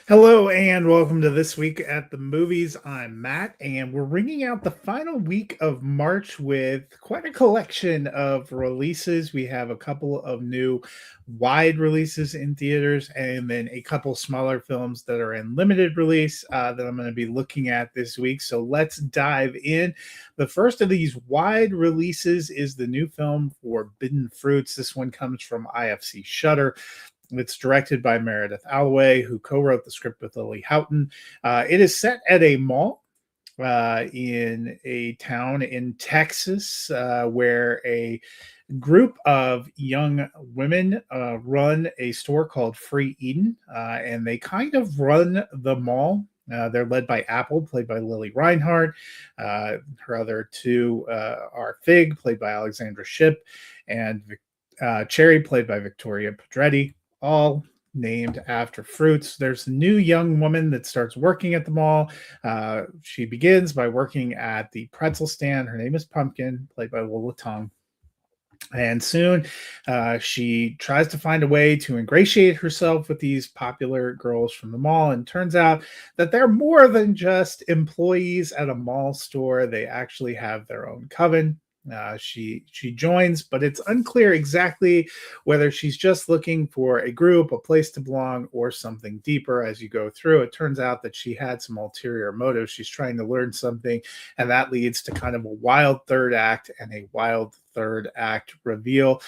Hello and welcome to This Week at the Movies. I'm Matt, and we're ringing out the final week of March with quite a collection of releases. We have a couple of new wide releases in theaters, and then a couple smaller films that are in limited release that I'm going to be looking at this week. So let's dive in. The first of these wide releases is the new film Forbidden Fruits. This one comes from IFC Shutter. It's directed by Meredith Alloway, who co-wrote the script with Lily Houghton. It is set at a mall in a town in Texas where a group of young women run a store called Free Eden, and they kind of run the mall. They're led by Apple, played by Lily Reinhardt. Her other two are Fig, played by Alexandra Shipp, and Cherry, played by Victoria Pedretti, all named after fruits. There's a new young woman that starts working at the mall. She begins by working at the pretzel stand. Her name is Pumpkin, played by Lola Tong. And soon she tries to find a way to ingratiate herself with these popular girls from the mall. And turns out that they're more than just employees at a mall store. They actually have their own coven. She joins, but it's unclear exactly whether she's just looking for a group, a place to belong, or something deeper. As you go through, it turns out that she had some ulterior motives. She's trying to learn something, and that leads to kind of a wild third act and a wild third act reveal.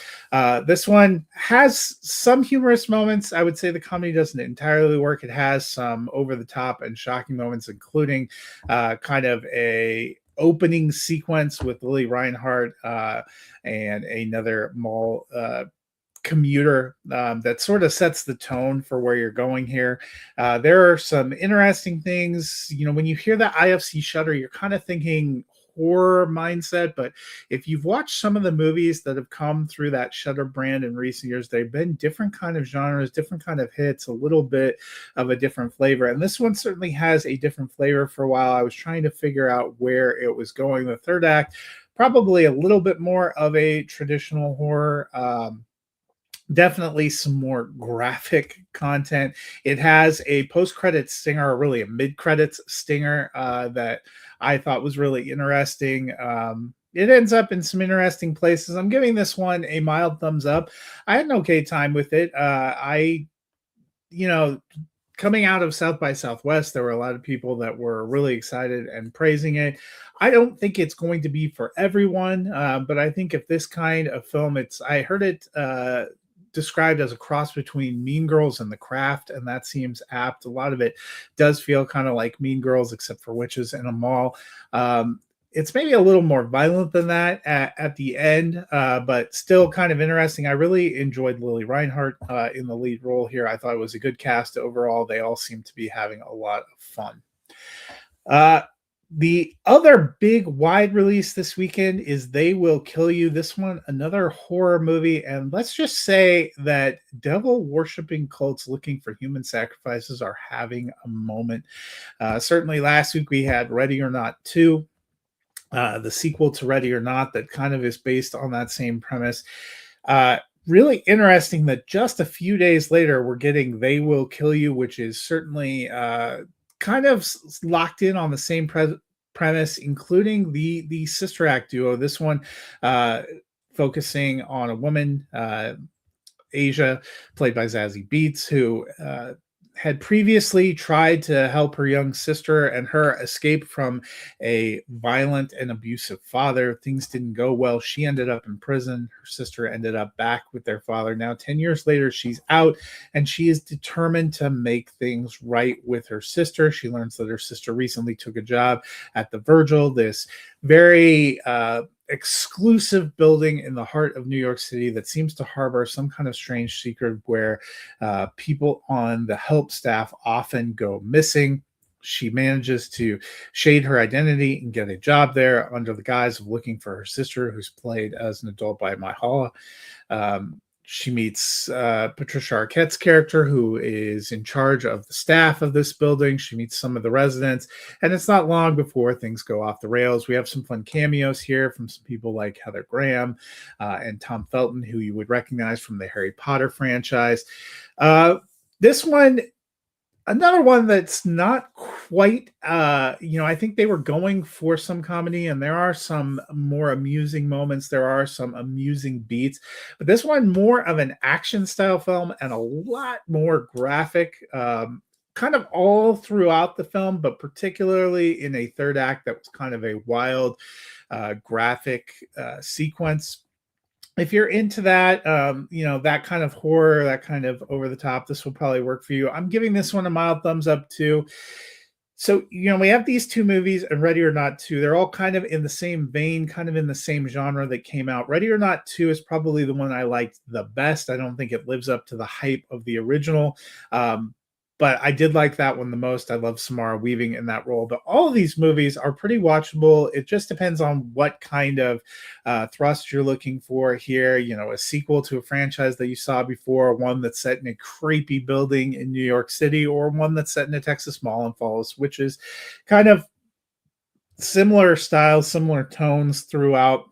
This one has some humorous moments. I would say the comedy doesn't entirely work. It has some over the top and shocking moments, including kind of a opening sequence with Lily Reinhardt and another mall commuter that sort of sets the tone for where you're going here. There are some interesting things. You know, when you hear the IFC Shutter, you're kind of thinking horror mindset, but if you've watched some of the movies that have come through that Shutter brand in recent years, they've been different kind of genres, different kind of hits, a little bit of a different flavor. And this one certainly has a different flavor. For a while I was trying to figure out where it was going. The third act, probably a little bit more of a traditional horror. Definitely some more graphic content. It has a post-credits stinger, or really a mid-credits stinger, that I thought was really interesting. It ends up in some interesting places. I'm giving this one a mild thumbs up. I had an okay time with it. You know, Coming out of South by Southwest, there were a lot of people that were really excited and praising it. I don't think it's going to be for everyone, but I think if this kind of film, I heard it described as a cross between Mean Girls and The Craft, and that seems apt. A lot of it does feel kind of like Mean Girls, except for witches in a mall. It's maybe a little more violent than that at the end, but still kind of interesting. I really enjoyed Lily Reinhardt in the lead role here. I thought it was a good cast overall. They all seem to be having a lot of fun. Uh, the other big wide release this weekend is They Will Kill You. This one, another horror movie. And let's just say that devil worshiping cults looking for human sacrifices are having a moment. Certainly last week we had Ready or Not 2, the sequel to Ready or Not, that kind of is based on that same premise. Really interesting that just a few days later, we're getting They Will Kill You, which is certainly kind of locked in on the same premise, including the sister act duo. This one focusing on a woman, Asia, played by Zazie Beetz, who had previously tried to help her young sister and her escape from a violent and abusive father. Things didn't go well. She ended up in prison. Her sister ended up back with their father. Now, 10 years later, she's out and she is determined to make things right with her sister. She learns that her sister recently took a job at the Virgil, this very exclusive building in the heart of New York City that seems to harbor some kind of strange secret where people on the help staff often go missing. She manages to shade her identity and get a job there under the guise of looking for her sister, who's played as an adult by Myha'la. She meets Patricia Arquette's character, who is in charge of the staff of this building. She meets some of the residents, and it's not long before things go off the rails. We have some fun cameos here from some people like Heather Graham and Tom Felton, who you would recognize from the Harry Potter franchise. This one Another one that's not quite, I think they were going for some comedy, and there are some more amusing moments. There are some amusing beats, but this one more of an action style film and a lot more graphic, kind of all throughout the film, but particularly in a third act that was kind of a wild, graphic sequence. If you're into that, that kind of horror, that kind of over the top, this will probably work for you. I'm giving this one a mild thumbs up too. So, we have these two movies and Ready or Not 2. They're all kind of in the same vein, kind of in the same genre that came out. Ready or Not 2 is probably the one I liked the best. I don't think it lives up to the hype of the original. But I did like that one the most. I love Samara Weaving in that role. But all of these movies are pretty watchable. It just depends on what kind of thrust you're looking for here. A sequel to a franchise that you saw before, one that's set in a creepy building in New York City, or one that's set in a Texas mall and follows witches. Kind of similar styles, similar tones throughout.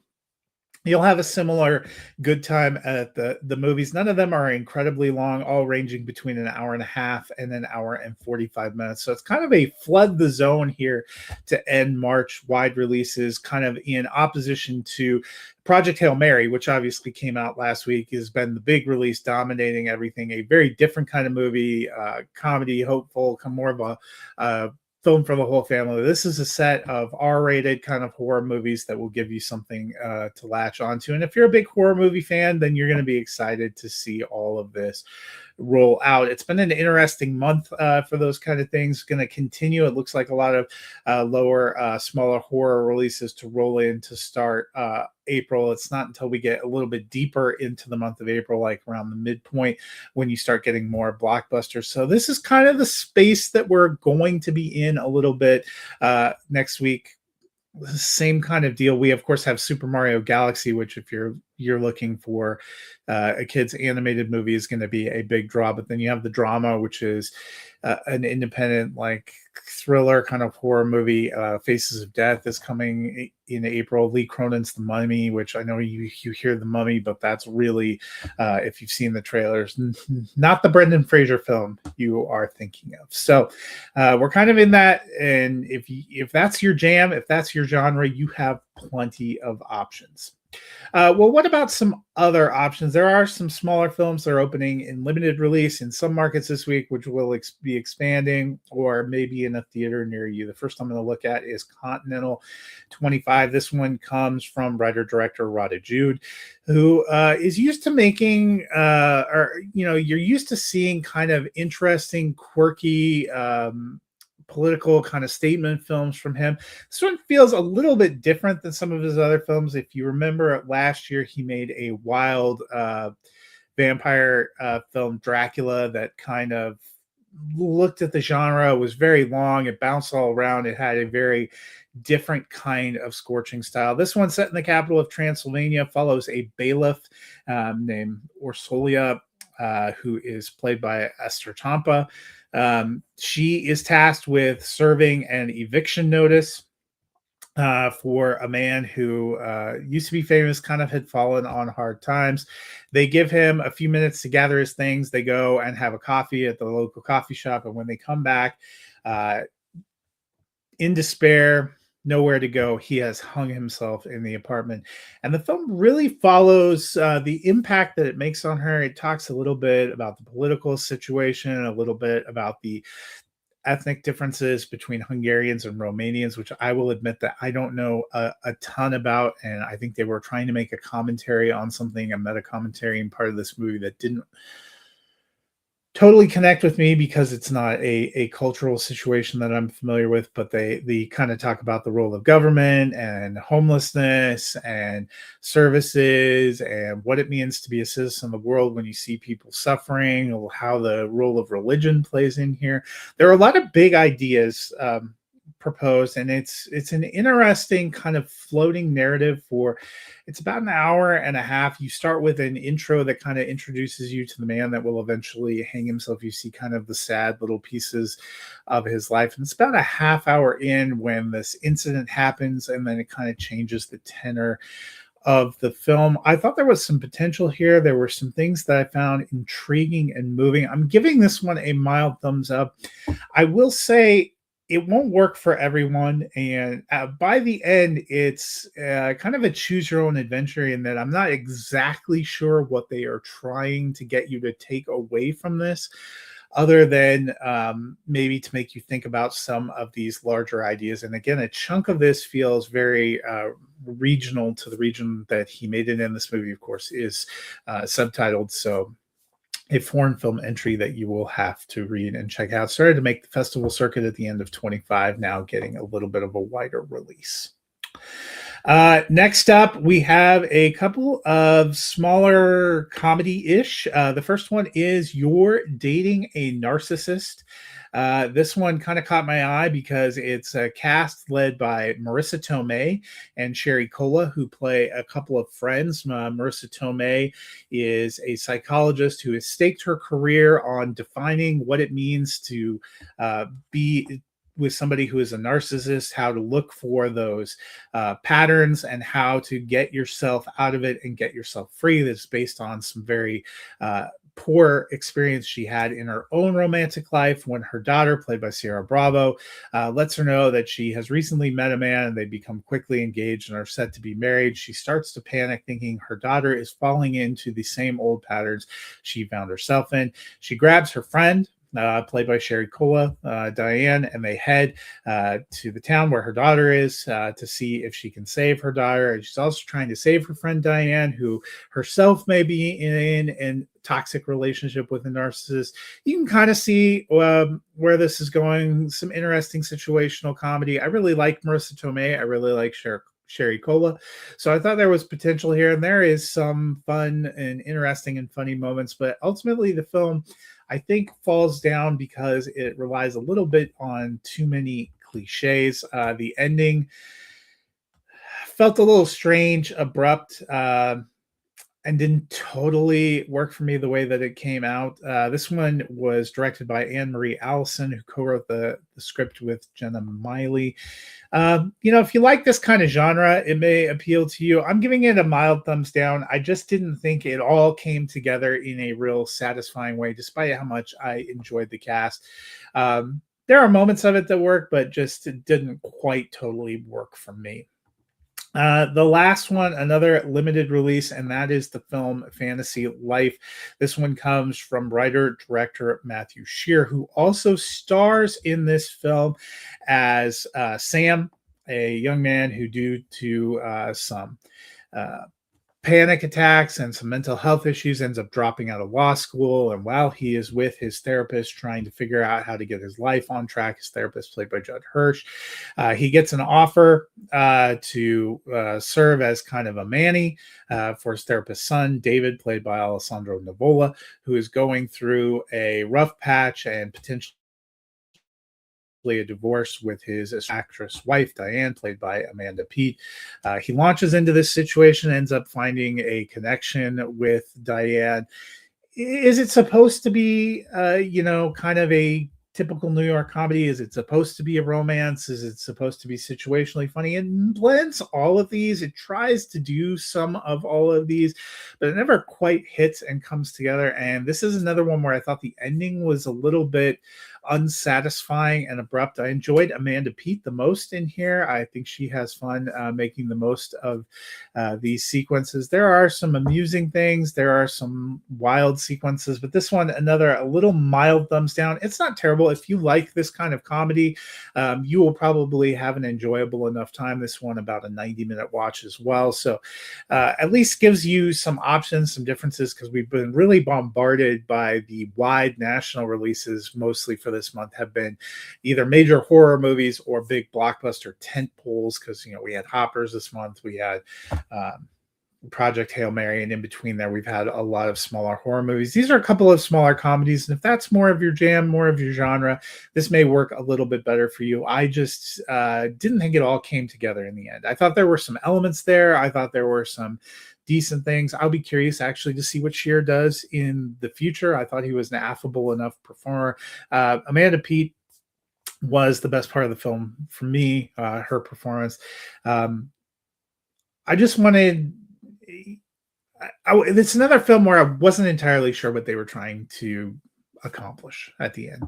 You'll have a similar good time at the movies. None of them are incredibly long, all ranging between an hour and a half and an hour and 45 minutes. So it's kind of a flood the zone here to end March wide releases, kind of in opposition to Project Hail Mary, which obviously came out last week, has been the big release dominating everything. A very different kind of movie, comedy, hopeful, more of a film for the whole family. This is a set of R-rated kind of horror movies that will give you something to latch onto. And if you're a big horror movie fan, then you're going to be excited to see all of this roll out. It's been an interesting month for those kind of things. Going to continue. It looks like a lot of smaller horror releases to roll in to start April. It's not until we get a little bit deeper into the month of April, like around the midpoint, when you start getting more blockbusters. So this is kind of the space that we're going to be in a little bit next week. Same kind of deal. We of course have Super Mario Galaxy, which if you're looking for a kid's animated movie is going to be a big draw. But then you have the drama, which is an independent like thriller kind of horror movie. Faces of Death is coming in April. Lee Cronin's The Mummy, which I know you hear The Mummy, but that's really if you've seen the trailers, not the Brendan Fraser film you are thinking of. So we're kind of in that, and if that's your jam, if that's your genre, you have plenty of options. Well, what about some other options? There are some smaller films that are opening in limited release in some markets this week, which will be expanding or maybe in a theater near you. The first I'm going to look at is Continental 25. This one comes from writer-director Rada Jude, who is used to making, you're used to seeing kind of interesting, quirky, political kind of statement films from him. This one feels a little bit different than some of his other films. If you remember last year, he made a wild vampire film, Dracula, that kind of looked at the genre. It was very long. It bounced all around. It had a very different kind of scorching style. This one, set in the capital of Transylvania, follows a bailiff named Orsolia, who is played by Esther Tampa. She is tasked with serving an eviction notice for a man who used to be famous, kind of had fallen on hard times. They give him a few minutes to gather his things. They go and have a coffee at the local coffee shop. And when they come back, in despair, nowhere to go, he has hung himself in the apartment. And the film really follows the impact that it makes on her. It talks a little bit about the political situation, a little bit about the ethnic differences between Hungarians and Romanians, which I will admit that I don't know a ton about. And I think they were trying to make a commentary on something, a meta commentary in part of this movie that didn't totally connect with me because it's not a cultural situation that I'm familiar with, but they kind of talk about the role of government and homelessness and services and what it means to be a citizen of the world when you see people suffering, or how the role of religion plays in here. There are a lot of big ideas proposed, and it's an interesting kind of floating narrative. For it's about an hour and a half. You start with an intro that kind of introduces you to the man that will eventually hang himself. You see kind of the sad little pieces of his life, and it's about a half hour in when this incident happens, and then it kind of changes the tenor of the film. I thought there was some potential here. There were some things that I found intriguing and moving. I'm giving this one a mild thumbs up. I will say it won't work for everyone. And by the end, it's kind of a choose your own adventure in that I'm not exactly sure what they are trying to get you to take away from this, other than maybe to make you think about some of these larger ideas. And again, a chunk of this feels very regional to the region that he made it in. This movie, of course, is subtitled. So a foreign film entry that you will have to read and check out. Started to make the festival circuit at the end of 25, now getting a little bit of a wider release. Next up, we have a couple of smaller comedy-ish. The first one is You're Dating a Narcissist. This one kind of caught my eye because it's a cast led by Marissa Tomei and Sherry Cola, who play a couple of friends. Marissa Tomei is a psychologist who has staked her career on defining what it means to be with somebody who is a narcissist, how to look for those patterns and how to get yourself out of it and get yourself free. That's based on some very poor experience she had in her own romantic life when her daughter, played by Sierra Bravo, lets her know that she has recently met a man and they become quickly engaged and are set to be married. She starts to panic, thinking her daughter is falling into the same old patterns she found herself in. She grabs her friend, played by Sherry Cola, Diane, and they head to the town where her daughter is to see if she can save her daughter. And she's also trying to save her friend Diane, who herself may be in an toxic relationship with a narcissist. You can kind of see where this is going. Some interesting situational comedy. I really like Marissa Tomei. I really like Sherry Cola. So I thought there was potential here, and there is some fun and interesting and funny moments. But ultimately, the film, I think, falls down because it relies a little bit on too many cliches. The ending felt a little strange, abrupt, and didn't totally work for me the way that it came out. This one was directed by Anne Marie Allison, who co-wrote the script with Jenna Miley. If you like this kind of genre, it may appeal to you. I'm giving it a mild thumbs down. I just didn't think it all came together in a real satisfying way, despite how much I enjoyed the cast. There are moments of it that work, but just it didn't quite totally work for me. The last one, another limited release, and that is the film Fantasy Life. This one comes from writer-director Matthew Shear, who also stars in this film as Sam, a young man who, due to some panic attacks and some mental health issues, ends up dropping out of law school. And while he is with his therapist trying to figure out how to get his life on track, his therapist, played by Judd Hirsch, he gets an offer to serve as kind of a manny for his therapist's son, David, played by Alessandro Nivola, who is going through a rough patch and potentially a divorce with his actress wife, Diane, played by Amanda Peet. He launches into this situation, ends up finding a connection with Diane. Is it supposed to be, kind of a typical New York comedy? Is it supposed to be a romance? Is it supposed to be situationally funny? It blends all of these. It tries to do some of all of these, but it never quite hits and comes together. And this is another one where I thought the ending was a little bit unsatisfying and abrupt. I enjoyed Amanda Peet the most in here. I think she has fun making the most of these sequences. There are some amusing things. There are some wild sequences, but this one, a little mild thumbs down. It's not terrible. If you like this kind of comedy, you will probably have an enjoyable enough time. This one, about a 90-minute watch as well. So at least gives you some options, some differences, because we've been really bombarded by the wide national releases, mostly for this month, have been either major horror movies or big blockbuster tent poles, because we had Hoppers this month, we had Project Hail Mary, and in between there we've had a lot of smaller horror movies. These are a couple of smaller comedies, and if that's more of your jam, more of your genre, this may work a little bit better for you. I just didn't think it all came together in the end. I thought there were some elements there. I thought there were some decent things. I'll be curious actually to see what Shear does in the future. I thought he was an affable enough performer. Amanda Peet was the best part of the film for me, her performance. I just wanted it's another film where I wasn't entirely sure what they were trying to accomplish at the end.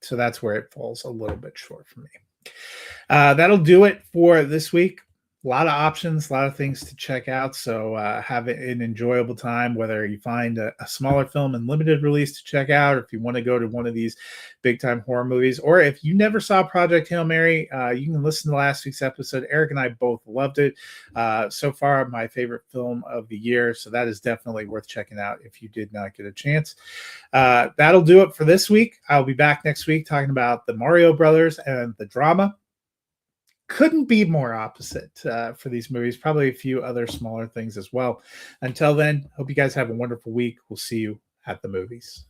So that's where it falls a little bit short for me. That'll do it for this week. A lot of options, a lot of things to check out. So have an enjoyable time, whether you find a smaller film and limited release to check out, or if you want to go to one of these big time horror movies, or if you never saw Project Hail Mary, you can listen to last week's episode. Eric and I both loved it. So far, my favorite film of the year. So that is definitely worth checking out if you did not get a chance. That'll do it for this week. I'll be back next week talking about the Mario Brothers and the drama. Couldn't be more opposite for these movies. Probably a few other smaller things as well. Until then, hope you guys have a wonderful week. We'll see you at the movies.